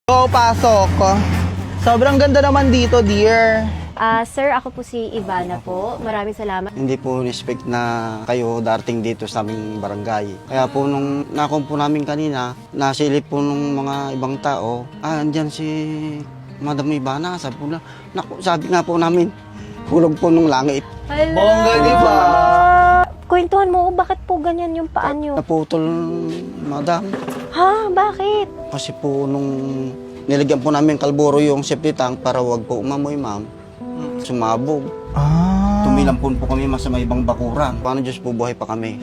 So, pasok. Sobrang ganda naman dito, dear. Sir, ako po si Ivana po. Maraming salamat. Hindi po respect na kayo darating dito sa aming barangay. Kaya po nung nakumpo namin kanina, nasilip po nung mga ibang tao, andyan si Madam Ivana. Sabi po na, naku, sabi nga po namin, hulog po nung langit. Hello! Bongga, di ba? Kwentuhan mo, bakit po ganyan yung paa nyo? Naputol, Madam. Ha? Bakit? Kasi po nung nilagyan po namin kalburo yung safety tank para wag po umamoy, ma'am, sumabog. Tumilampon po kami sa may ibang bakuran. Paano Diyos po buhay pa kami?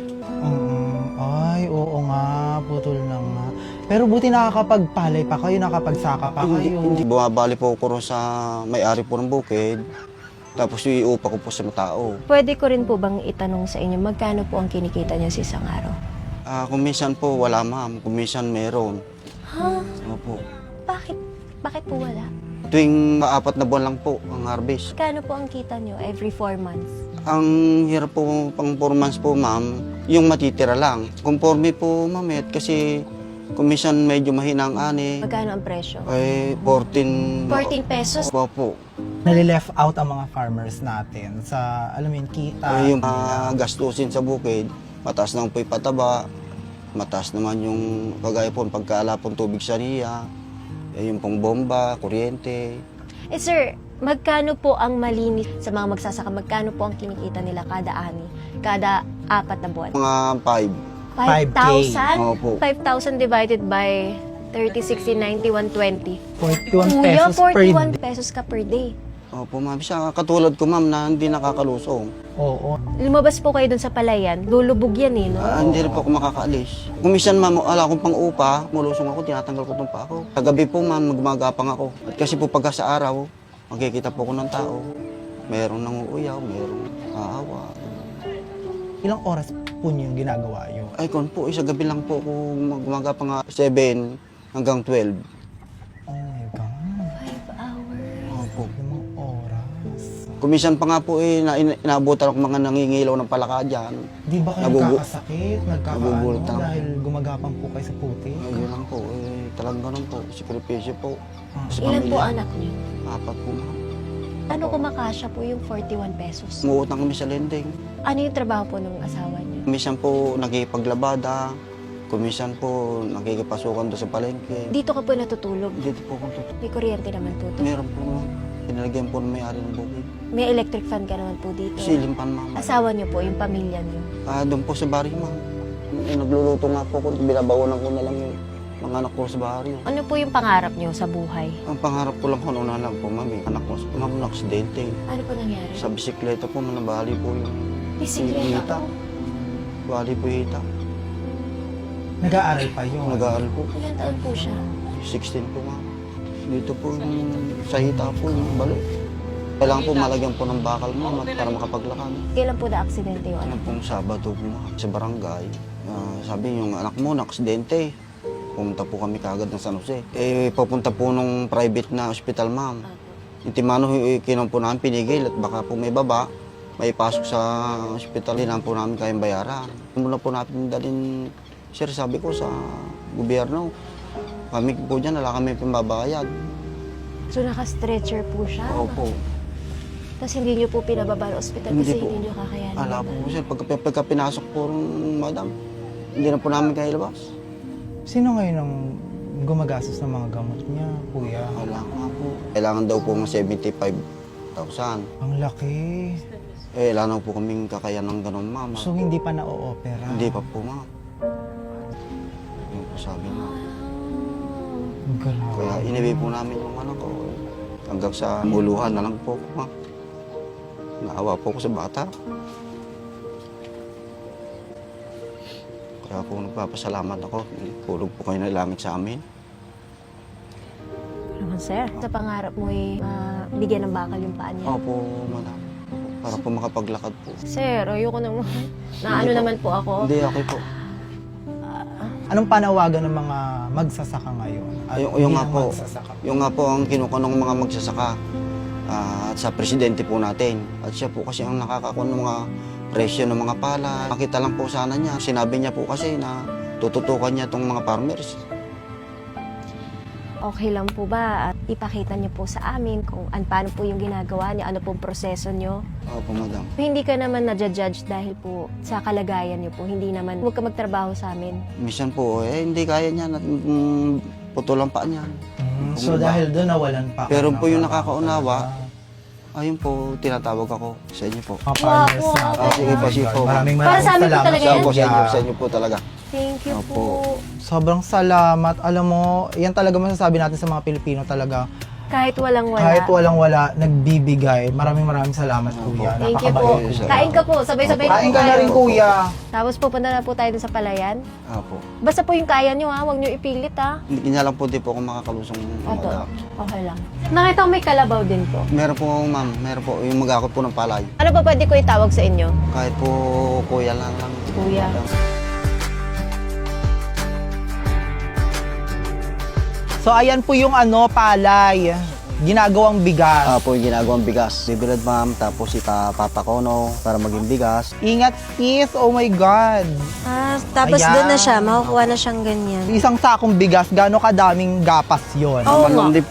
Ay, oo nga. Putol na nga. Pero buti nakakapagpalay pa kayo, nakapagsaka pa kayo. Hindi. Bumabali po ako sa may-ari po ng bukid. Tapos iupa ko po sa tao. Pwede ko rin po bang itanong sa inyo, magkano po ang kinikita niyo sa isang araw? Kung minsan po wala, ma'am. Kung minsan meron. Ha? Opo. Bakit? Bakit po wala? Tuwing 4 na buwan lang po ang harvest. Magkano po ang kita niyo every 4 months? Ang hirap po pang 4 months po, ma'am, yung matitira lang. Conforme po, ma'am, kasi kung minsan medyo mahina ang ani, Magkano ang presyo? ay 14... 14 pesos? Opo. Nalileft out ang mga farmers natin sa, alam mo yun, kita. Yung gastusin sa bukid, mataas naman po yung pataba, mataas naman yung kagaya po pagkaala pong tubig sa niya, yung pong bomba, kuryente. Eh sir, magkano po ang malinis sa mga magsasaka? Magkano po ang kinikita nila kada ani? Kada 4 na buwan? Mga 5. 5,000? Opo. 5,000 divided by 30, 60, 90, 120. 41 Kuya, pesos per 41 day. pesos ka per day. Opo, ma'am. Siya katulad ko, ma'am, na hindi nakakalusong. Oo. Lumabas po kayo dun sa palayan, lulubog yan eh, no? Hindi rin po ako makakaalis. Kung minsan, ma'am, wala akong pang-upa, mulusong ako, tinatanggal ko itong pa ako. Kagabi po, ma'am, magmagapang ako. At kasi po pagka sa araw, makikita po ko ng tao. Merong nanguuyaw, merong aawa. Ilang oras po niyo yung ginagawa yun? Ay, kon po, isa gabi lang po ako magmagapang 7 hanggang 12. Oh my God. 5 hours. Opo. Limang oras. Kumisan pa nga po inaabutan ako mga nangingilaw ng palaka dyan. Di ba kayo Nagugu- nagkakasakit? Nagkakaano? Nagugulat ako. Dahil gumagapang po kayo sa puti? Ayun lang po, talagang ganun po. Sikripisyo po. Sa Ilan po pamilya. anak niyo? 4 po, ma'am. Ano kumakasya po yung 41 pesos? Umuutang kami sa lending. Ano yung trabaho po ng asawa niyo? Kumisan po nakikipaglabada. Kumisan po nakikipasukan doon sa palengke. Dito ka po natutulog. Dito po kung tutulog. May kuryente naman po to. Meron po, ma'am. Pinalagyan po ng may-ari ng bukid. May electric fan ka naman po dito. Silimpan, ma'am. Asawa niyo po, yung pamilya niyo. Doon po sa baryo, ma'am. Nagluluto nga po ko. Binabawalan ko na lang yung mga anak ko sa baryo. Ano po yung pangarap niyo sa buhay? Ang pangarap ko lang ko noon na lang po, ma'am. Anak ko, ma'am, na-aksidente. Ano po nangyari? Sa bisikleta po, nabali po yung Bisikleta hita. po. Bali po yung hita. Nag-aaral pa yun? Nag-aaral po. Ilan taon po siya? 16 po, ma'am. Dito po yung sa hita po yung balo. Kailangan po malagyan po ng bakal, ma'am, at para makapaglakad. Kailan po na-aksidente yung Ano anak? pong Sabado po, ma'am, sa barangay. Sabi yung anak mo, na-aksidente. Pumunta po kami kagad ng San Jose. Papunta po nung private na ospital, ma'am. Intimano, kinuha po namin pinigil at baka po may baba, may pasok sa ospital, hindi po namin kayang bayaran. Muna po natin dalhin, sir, sabi ko sa gobyerno, kami po dyan, wala kami pambabayad. So naka-stretcher po siya? Opo. Tapos hindi niyo po pinababa ng ospital Hindi kasi po. hindi niyo kakayanin. Ala po, sir, pagka pinasok po ng madam, hindi na po namin kaya ilabas. Sino ngayon ang gumagastos ng mga gamot niya, kuya? Wala nga po. Kailangan daw po ng 75,000. Ang laki. Kailangan po kaming kakayan ng ganun, ma'am. So hindi pa na-o-opera? Hindi pa po, ma'am. Yun po sabi, ma'am. Grabe. Kaya iniwi po namin yung anak ko. Hanggang sa muluhan na lang po, ma'am. Naawa po ko sa bata. Kaya po nagpapasalamat ako. Tulog po kayo na langit sa amin. Naman sir, sa pangarap mo ay bigyan ng bakal yung paa niya. Opo, madam. Para po makapaglakad po. Sir, ayoko naman. Naano naman po ako. Hindi, okay po. Anong panawagan ng mga magsasaka ngayon? At Yung nga bilang po, magsasaka? yung nga po ang kinuha ng mga magsasaka at sa presidente po natin. At siya po kasi ang nakakakuha ng mga presyo ng mga pala. Makita lang po sana niya. Sinabi niya po kasi na tututukan niya itong mga farmers. Okay lang po ba at ipakita niyo po sa amin kung paano po yung ginagawa niyo, ano pong proseso niyo? Opo, madam. Hindi ka naman nadja-judge dahil po sa kalagayan niyo po. Hindi naman, huwag ka magtrabaho sa amin. Minsan po, hindi kaya niya. Putulan pa niya. So dahil doon nawalan pa. Pero ka po yung ng nakakaunawa, ayun po, tinatawag ako sa inyo po. mga partners Wow, natin. wow. Sige po, sige po. Maraming Para sa amin po salamat talaga Sa yan? po, Kuya. sa inyo po talaga. Thank you Opo. po. Sobrang salamat. Alam mo, yan talaga masasabi natin sa mga Pilipino talaga. Kahit walang-wala. Kahit walang-wala, nagbibigay. Maraming salamat, Kuya. Thank you po. Napakabait, Kuya. Kain ka po. Sabay-sabay Kain po ka na tayo. rin, Kuya. Tapos pupunta na po tayo dun sa palayan. Opo. Basta po yung kaya nyo ha. Huwag nyo ipilit ha. Hindi niya lang po, di po ako makakalusong Opo. madam. Okay lang. Nakita ko may kalabaw din po. Meron po, ma'am. Meron po. Yung mag-akot po ng palay. Ano pa pwede ko itawag sa inyo? Kahit po kuya lang. Kuya. Madam. So ayan po yung palay. Ginagawang bigas. Po yung ginagawang bigas. Bibilad, ma'am. Tapos ipapakono para maging bigas. Ingat sis, oh my God. Tapos Ayan. doon na siya. Makukuha na siyang ganyan. Isang sakong bigas, gaano kadaming gapas yon? Oo Maluwang nga.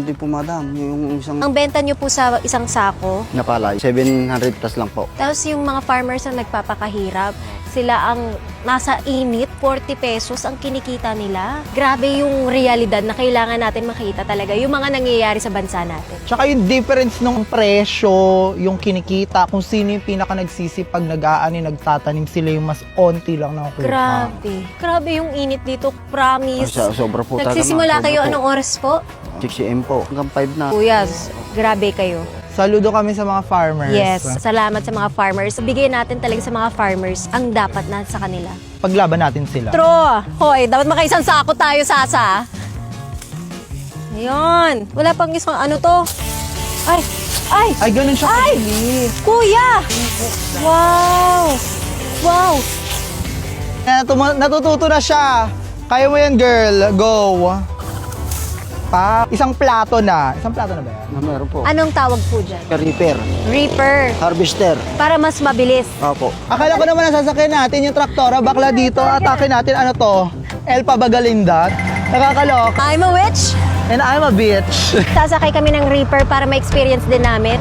din po, madam. Yung isang Ang benta nyo po sa isang sako. na palay, 700 plus lang po. Tapos yung mga farmers na nagpapakahirap, sila ang nasa init, 40 pesos ang kinikita nila. Grabe yung realidad na kailangan natin makita talaga. Yung mga nangyayari sa bansa natin. Tsaka yung difference ng presyo, yung kinikita, kung sino yung pinaka nagsisipag, nag-aani, nagtatanim, sila yung mas onti lang nakukuha. Grabe. Grabe yung init dito. Promise. Sobra po talaga. Nagsisimula ma'am. kayo Sobra anong oras po? 6 AM po. Hanggang 5 na. Kuya, grabe kayo. Saludo kami sa mga farmers. Yes, salamat sa mga farmers. Bigyan natin talaga sa mga farmers ang dapat na sa kanila. Paglaban natin sila. Tro, hoy, dapat makaisang sako tayo, Sasa. Ayun. Wala pang isang ano to. Ay, ay, Ay, ganun siya Ay! kabilis. kuya! Wow! Wow! Natututo na siya. Kaya mo yan, girl. Go. Isang plato na. Isang plato na ba yan? Meron po. Anong tawag po dyan? Reaper. Reaper. Harvester. Para mas mabilis. Opo. Akala ko naman nasasakyan natin yung traktora. Bakla dito, atake natin. Ano to? El Pabagalindat. Nakakalok. I'm a witch. And I'm a bitch. Sasakay kami ng Reaper para ma-experience din namin.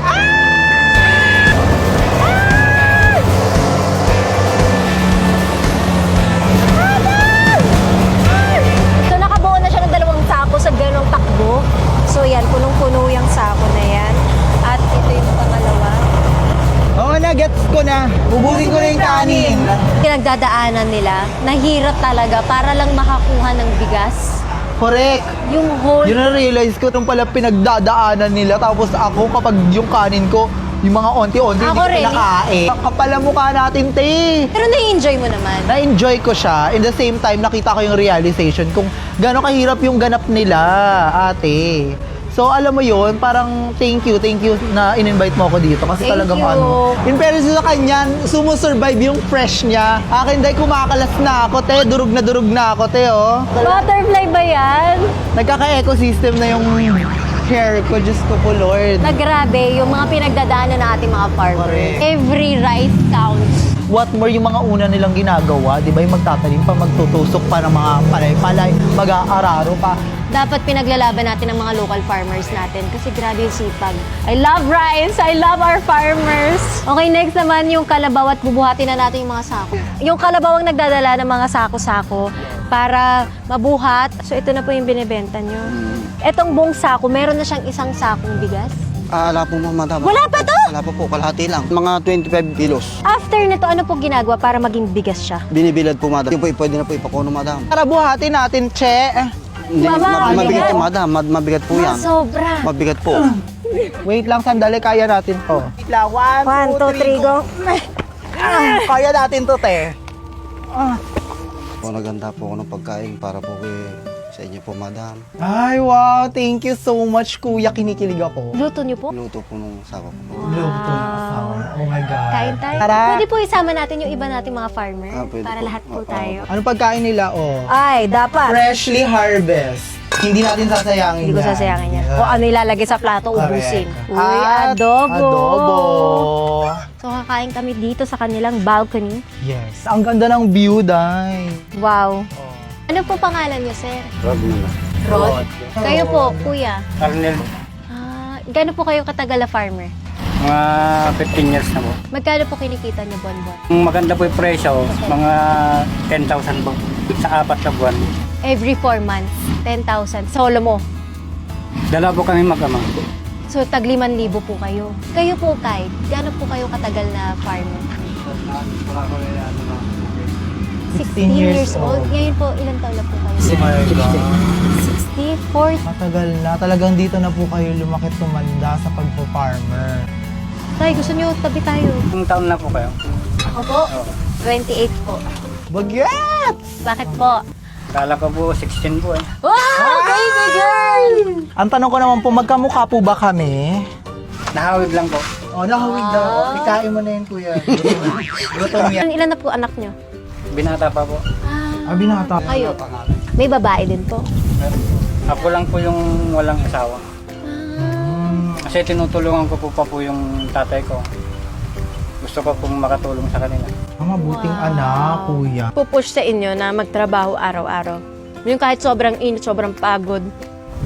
So nakabuo na siya ng 2 sako sa ganong takbo. So yan, punong-puno yung sako na yan. At ito yung pangalawa. Oo na, gets ko na. Bubusin ko na yung kanin. Pinagdadaanan nila, nahirap talaga para lang makakuha ng bigas. Correct. Yung whole Yun na-realize ko nung pala pinagdadaanan nila. Tapos ako, kapag yung kanin ko, yung mga onti-onti, hindi Ako ko rin. pinakain. Kapala mukha natin, te. Pero na-enjoy mo naman. Na-enjoy ko siya. In the same time, nakita ko yung realization kung gano'ng kahirap yung ganap nila, ate. So, alam mo yun, parang thank you na in-invite mo ako dito. Kasi Thank talagang you. in fairness sa kanya, sumusurvive yung fresh niya. Akin dahil kumakalas na ako, te. Durug na ako, te, oh. Butterfly ba yan? Nagkaka-ecosystem na yung hair ko, Diyos ko po, Lord. Na grabe, yung mga pinagdadaanan ng ating mga farmers. Correct. Every rice counts. What more yung mga una nilang ginagawa, di ba? Yung magtatanim pa, magtutusok pa ng mga palay-palay, mag-aararo pa. Dapat pinaglalaban natin ang mga local farmers natin kasi grabe yung sipag. I love rice! I love our farmers! Okay, next naman yung kalabaw at bubuhatin na natin yung mga sako. Yung kalabaw ang nagdadala ng mga sako-sako para mabuhat. So ito na po yung binibenta nyo. Etong buong sako, meron na siyang isang sakong bigas. Wala po, ma'am, madam. Wala pa to? Wala pa po, kalahati lang. Mga 25 kilos. After nito, ano po ginagawa para maging bigas siya? Binibilad po, madam. Yung po, pwede na po ipakono, madam. Tara, buhatin natin, che. Hindi, Mama, mabigat mabigat. yan, madam. Mabigat po yan. Sobra. Mabigat po. Wait lang, sandali, kaya natin to. Wait lang, 1, 2, 3, go. Kaya natin to, te. Naganda po ako ng pagkain para po sa inyo po, madam. Ay, wow. Thank you so much, kuya. Kinikilig ako. Luto niyo po? Luto po nung sawa ko po. Love to ng asawa. Oh my God. Kain tayo. Tara. Pwede po isama natin yung iba nating mga farmer Pwede para po. lahat po Oo. tayo. Anong pagkain nila, oh? Ay, dapat. Freshly harvest. Hindi natin sasayangin Hindi ko sasayangin yan. O ano ilalagay sa plato, ubusin. Correct. Uy, At adobo. Adobo. So, kakain kami dito sa kanilang balcony. Yes. Ang ganda ng view, Day. Wow. Ano po pangalan niyo, sir? Rob na. Rod? Kayo po, kuya. Arnel, Gano'n po kayo katagal na farmer? mga 15 years na po. Magkano po kinikita niyo buwan-buwan? Ang maganda po yung presyo, mga 10,000 po sa 4 na buwan. Every 4 months, 10,000. Solo mo. Dala po kami mag-ama. So, tag 5,000 po kayo. Kayo po, Kai, gano'n po kayo katagal na farmer? 16 years old. Ngayon po, ilang taon na po kayo? 64. Matagal na. Talagang dito na po kayo lumaki tumanda sa pagpo-farmer. Tay, gusto niyo tabi tayo? Ang taon na po kayo? Ako po, 28 po. Bagets! Bakit po? Kala ko po 16 po eh. Wow! Baby girl! Ang tanong ko naman po, magkamukha po ba kami? Nahawig lang po. Oh, nakawig daw. Ikain mo na yun, kuya. Gutom yan. Ilan na po anak niyo? Binata pa po. Ah, binata. Kayo? May babae din po. Ako lang po yung walang asawa. Kasi tinutulungan ko pa po yung tatay ko. Gusto ko pong makatulong sa kanila. Ang mabuting anak, kuya. Pupush sa inyo na magtrabaho araw-araw. Yung kahit sobrang init, sobrang pagod.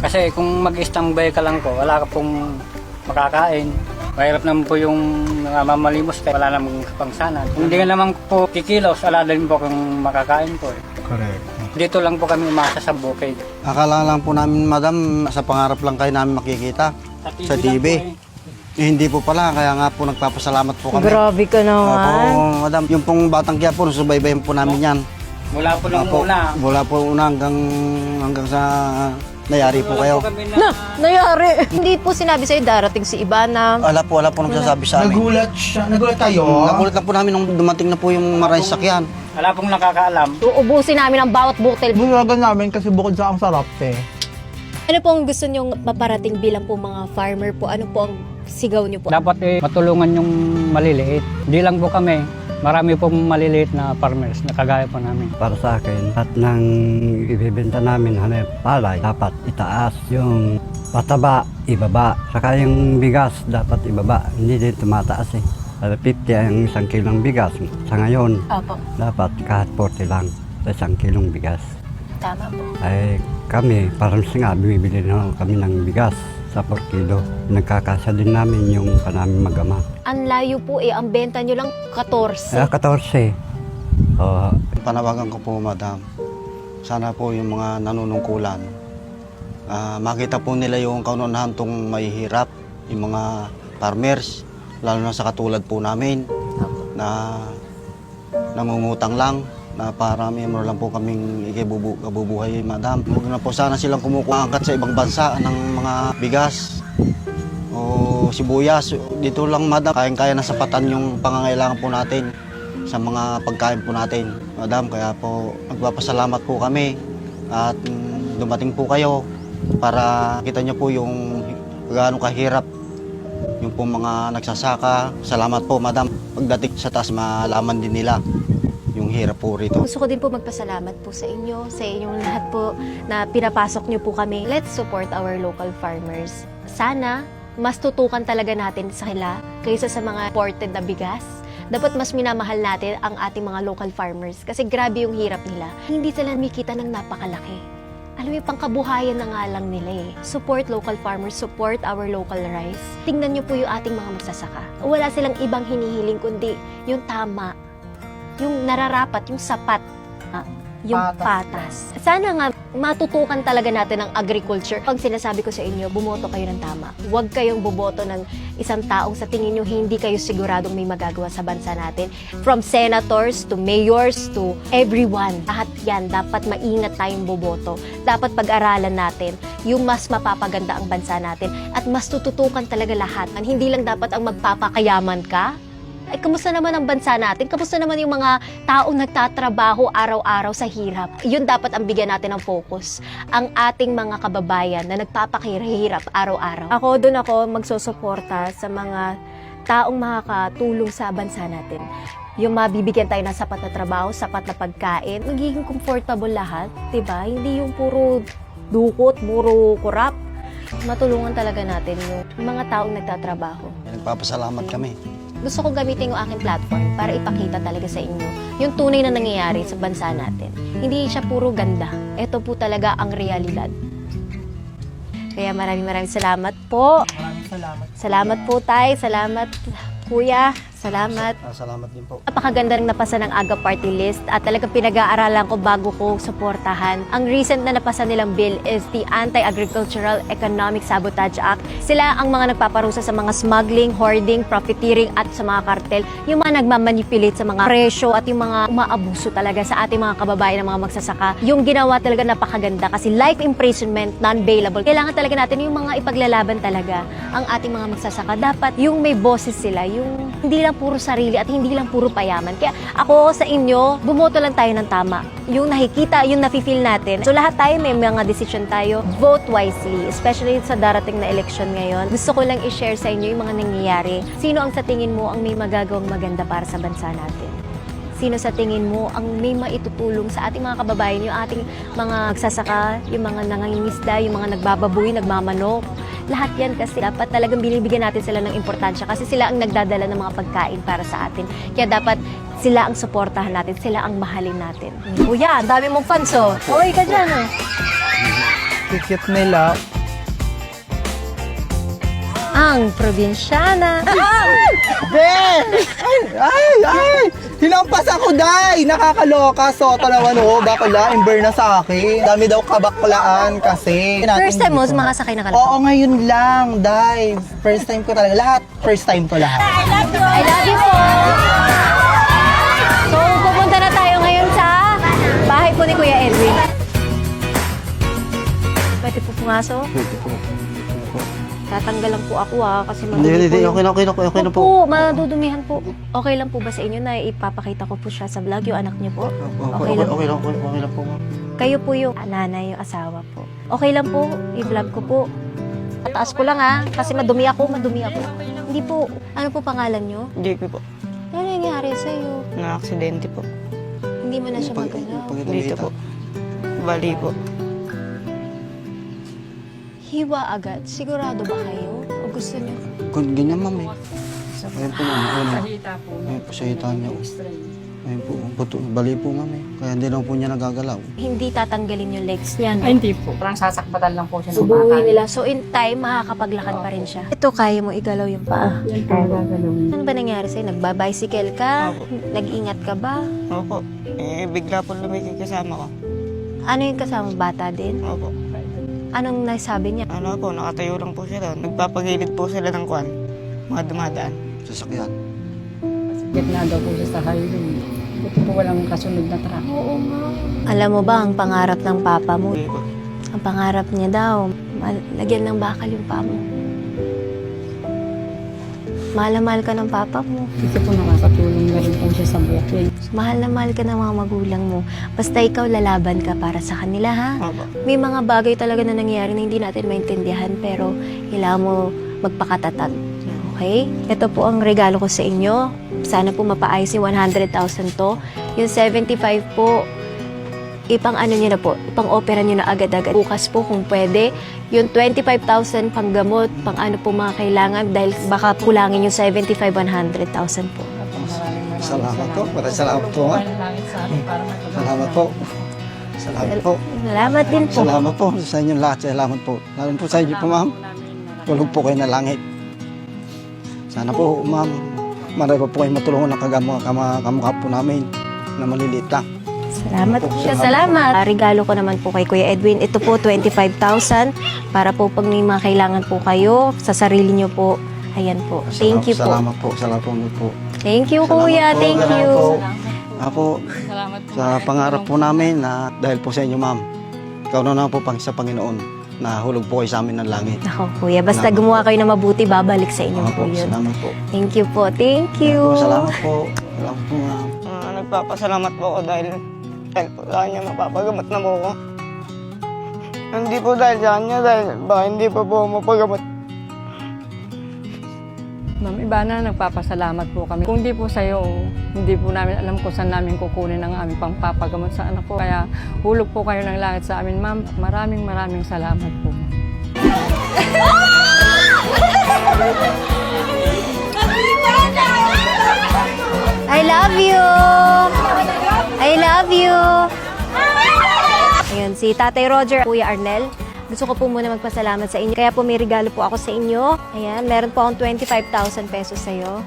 Kasi kung mag-standby ka lang po, wala ka pong makakain. Mahirap naman po yung mamalimos kayo. Wala namang pangsanan. Kung hindi ka naman po kikilos, wala din po kung makakain po. Correct. Dito lang po kami umasa sa bukid. Akala lang po namin, madam, sa pangarap lang kayo namin makikita sa TV. lang po Hindi po pala, kaya nga po nagpapasalamat po kami. Grabe ka naman. Opo, madam, yung pong Batang Quiapo, subaybayan po namin yan. Mula po nung Opo, una. mula po una hanggang sa nayari po kayo. Nayari. Hindi po sinabi sa'yo darating si Ivana. Wala po nagsasabi sa amin. Nagulat siya. Nagulat tayo. Nagulat lang po namin nung dumating na po yung maraming sakyan. Wala pong nakakaalam. Uubusin namin ang bawat butil. Bulagan namin kasi bukod sa ang sarap, eh. Ano po ang gusto nyong maparating bilang po mga farmer po? Ano po ang sigaw niyo po? Dapat matulungan yung maliliit. Hindi lang po kami. Marami pong maliliit na farmers na kagaya po namin. Para sa akin, at nang ibibenta namin hanap palay, dapat itaas. Yung pataba, ibaba. Saka yung bigas, dapat ibaba. Hindi din tumataas eh. 50 ang 1 kilong bigas. Sa ngayon, Opo, dapat kahit 40 lang sa 1 kilong bigas. tama po. Ay kami, parang nga, bumibili na kami ng bigas sa 4 kilo. Nagkakasa din namin yung kanaming mag-ama. Ang layo po eh. Ang benta nyo lang 14. 14. Oo. Panawagan ko po, madam, sana po yung mga nanunungkulan, makita po nila yung kaunahan tong mahihirap, yung mga farmers, lalo na sa katulad po namin, na nangungutang lang, na para miyembro lang po kaming ikabubuhay, madam. Huwag na po sana silang kumukuangkat sa ibang bansa ng mga bigas o sibuyas. Dito lang, madam, kayang-kaya na sapatan yung pangangailangan po natin sa mga pagkain po natin, madam. Kaya po nagpapasalamat po kami at dumating po kayo para kita nyo po yung gaano kahirap yung po mga nagsasaka. Salamat po, madam. Pagdating sa taas, malaman din nila yung hirap po rito. Gusto ko din po magpasalamat po sa inyo, sa inyong lahat po na pinapasok nyo po kami. Let's support our local farmers. Sana, mas tutukan talaga natin sa kanila kaysa sa mga imported na bigas. Dapat mas minamahal natin ang ating mga local farmers kasi grabe yung hirap nila. Hindi sila mikita ng napakalaki. Alam mo, yung pangkabuhayan na nga lang nila eh. Support local farmers, support our local rice. Tingnan nyo po yung ating mga magsasaka. Wala silang ibang hinihiling kundi yung tama, yung nararapat, yung sapat, yung patas. Sana nga matutukan talaga natin ang agriculture. Pag sinasabi ko sa inyo, bumoto kayo ng tama. Huwag kayong boboto ng isang taong sa tingin nyo hindi kayo siguradong may magagawa sa bansa natin. From senators to mayors to everyone. Lahat yan, dapat maingat tayong boboto. Dapat pag-aralan natin yung mas mapapaganda ang bansa natin at mas tututukan talaga lahat. Hindi lang dapat ang magpapakayaman ka. Ay, kamusta naman ang bansa natin? Kamusta naman yung mga taong nagtatrabaho araw-araw sa hirap? Yun dapat ang bigyan natin ng focus. Ang ating mga kababayan na nagpapakahirap araw-araw. Doon ako magsusuporta sa mga taong makakatulong sa bansa natin. Yung mabibigyan tayo ng sapat na trabaho, sapat na pagkain, magiging comfortable lahat, 'di ba? Hindi yung puro dukot, puro kurap. Matulungan talaga natin yung mga taong nagtatrabaho. Nagpapasalamat kami. Gusto ko gamitin yung aking platform para ipakita talaga sa inyo yung tunay na nangyayari sa bansa natin. Hindi siya puro ganda. Ito po talaga ang realidad. Kaya maraming salamat po. Maraming salamat. Salamat po, Tay. Salamat, Kuya. Salamat. Salamat din po. Napakaganda rin napasa ng AGA Party List at talagang pinag-aaralan ko bago ko suportahan. Ang recent na napasa nilang bill is the Anti-Agricultural Economic Sabotage Act. Sila ang mga nagpaparusa sa mga smuggling, hoarding, profiteering at sa mga kartel. Yung mga nagmamanipulate sa mga presyo at yung mga umaabuso talaga sa ating mga kababayan ng mga magsasaka. Yung ginawa talaga napakaganda kasi life imprisonment, non-bailable. Kailangan talaga natin yung mga ipaglalaban talaga ang ating mga magsasaka. Dapat yung may boses sila, yung hindi lang puro sarili at hindi lang puro payaman. Kaya ako sa inyo, bumoto lang tayo ng tama. Yung nakikita, yung nafe-feel natin. So lahat tayo may mga decision tayo. Vote wisely, especially sa darating na election ngayon. Gusto ko lang i-share sa inyo yung mga nangyayari. Sino ang sa tingin mo ang may magagawang maganda para sa bansa natin? Sino sa tingin mo ang may maitutulong sa ating mga kababayan, yung ating mga nagsasaka, yung mga nangangingisda, yung mga nagbababoy, nagmamanok. Lahat yan kasi dapat talagang binibigyan natin sila ng importansya kasi sila ang nagdadala ng mga pagkain para sa atin. Kaya dapat sila ang suportahan natin, sila ang mahalin natin. Kuya, ang dami mong fans, oh. Uy, ka dyan, oh. Cute nila. Ang probinsyana. Ay! Hinampas ako, Day! Nakakaloka. Soto naman, bakla. Ember na sa akin. Dami daw kabaklaan kasi. First time mo makasakay na kalabang? Oo, ngayon lang, Day. First time ko talaga. Lahat, first time ko lahat. I love you po! So, pupunta na tayo ngayon sa bahay po ni Kuya Edwin. Pwede po pumasok? Pwede po. Tatanggalan po ako kasi Hindi, madumi po. okay na po. Opo, madudumihan po. Okay lang po ba sa inyo na ipapakita ko po siya sa vlog, yung anak niyo po? Okay lang po. Kayo po yung nanay, yung asawa po. Okay lang po, i-vlog ko po. Taas ko lang kasi madumi ako. Hindi po, ano po pangalan niyo? JP po. Ano nangyari sa'yo? Na-aksidente po. Hindi mo na siya magalaw. Dito po. Bali po. Hiwa agad? Sigurado ba kayo? O gusto niyo? Ganyan, ma'am eh. Ayun po, ma'am. Ayun po, sa hita niya. Ayun po, bali po, ma'am eh. Kaya hindi lang po niya nagagalaw. Hindi tatanggalin yung legs niya, no? Ay, hindi po. Parang sasakbatan lang po siya ng Subuhin bata. nila. So in time, makakapaglakad pa rin siya. Ito, kaya mo igalaw yung paa. Yan po, gagalawin. Ano ba nangyari sa'yo? Nagbabicycle ka? Nag-ingat ka ba? Opo. Bigla po lumikik kasama ko. Ano yung kasama? Bata din? Opo. Anong nasabi niya? Ano po, nakatayo lang po sila. Nagpapagilid po sila ng kwan. Mga dumadaan. Sasakyan. Gitna daw po siya sa highway. Ito po walang kasunod na truck. Alam mo ba ang pangarap ng papa mo? Hindi po. Ang pangarap niya daw, lagyan ng bakal yung paa mo. Mahal na mahal ka ng papa mo. Kasi po nakakatulong na rin po siya sa bukid. Mahal na mahal ka ng mga magulang mo. Basta ikaw lalaban ka para sa kanila, ha? Opo. May mga bagay talaga na nangyayari na hindi natin maintindihan pero kailangan mo magpakatatag. Okay? Ito po ang regalo ko sa inyo. Sana po mapaayos yung 100,000 to. Yung 75 po, ipang ano nyo na po, ipang opera nyo na agad-agad. Bukas po kung pwede, yung 25,000 pang gamot, pang ano po mga kailangan dahil baka kulangin yung 75, 100,000 po. Salamat po. Maraming salamat po, ma'am. Salamat po. Salamat po. Salamat din po. Salamat po sa inyong lahat. Salamat po. Lalo po sa inyo po, ma'am. Tulog po kayo na langit. Sana po, ma'am, marami po kayo matulungan ng kamukha po namin na maliliit lang. Salamat po. Salamat. Regalo ko naman po kay Kuya Edwin. Ito po, 25,000 para po pag may mga kailangan po kayo sa sarili nyo po. Ayan po. Thank you po. Salamat po. Salamat po. Thank you, Kuya. Salamat po. Thank you. Ako, sa pangarap po namin na dahil po sa inyo, ma'am, ikaw na po pang sa Panginoon na hulog po kayo sa amin ng langit. Ako, Kuya. Basta Salamat gumawa kayo ng mabuti, babalik sa inyo po Opo, yun. salamat po. Thank you po. Thank you. Salamat po. Salamat po, ma'am. Nagpapasalamat po ako dahil po sa kanya mapapagamot na po ako. Hindi po dahil sa kanya, dahil baka hindi pa po mapagamot. Ma'am Ivana, nagpapasalamat po kami. Kung di po sa'yo, hindi po namin alam kung saan namin kukunin ang aming pangpapagamot sa anak ko. Kaya hulog po kayo ng langit sa amin, ma'am. Maraming salamat po. I love you. I love you. Ayun, si Tatay Roger, Kuya Arnel. Gusto ko po muna magpasalamat sa inyo. Kaya po may regalo po ako sa inyo. Ayan, meron po akong 25,000 pesos sa'yo.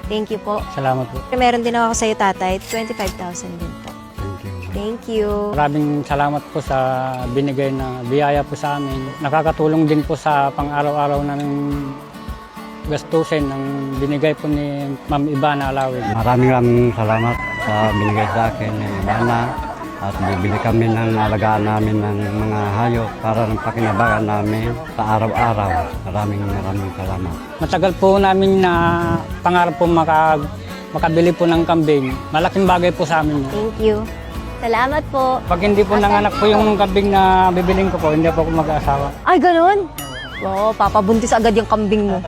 Thank you po. Salamat po. Meron din ako sa'yo, tatay. 25,000 din po. Thank you. Thank you. Maraming salamat po sa binigay na biyaya po sa amin. Nakakatulong din po sa pang-araw-araw naming gastusin ng binigay po ni Ma'am Ivana Alawin. Maraming salamat sa binigay sa akin ni Ivana at bibili kami ng alagaan namin ng mga hayop para ng pakinabangan namin sa araw-araw. Maraming salamat. Matagal po namin na pangarap po makabili po ng kambing. Malaking bagay po sa amin. Thank you. Salamat po. Pag hindi po nanganak po yung kambing na bibiling ko po, hindi po ako mag-aasawa. Ay, ganun? Oo, papabuntis agad yung kambing mo.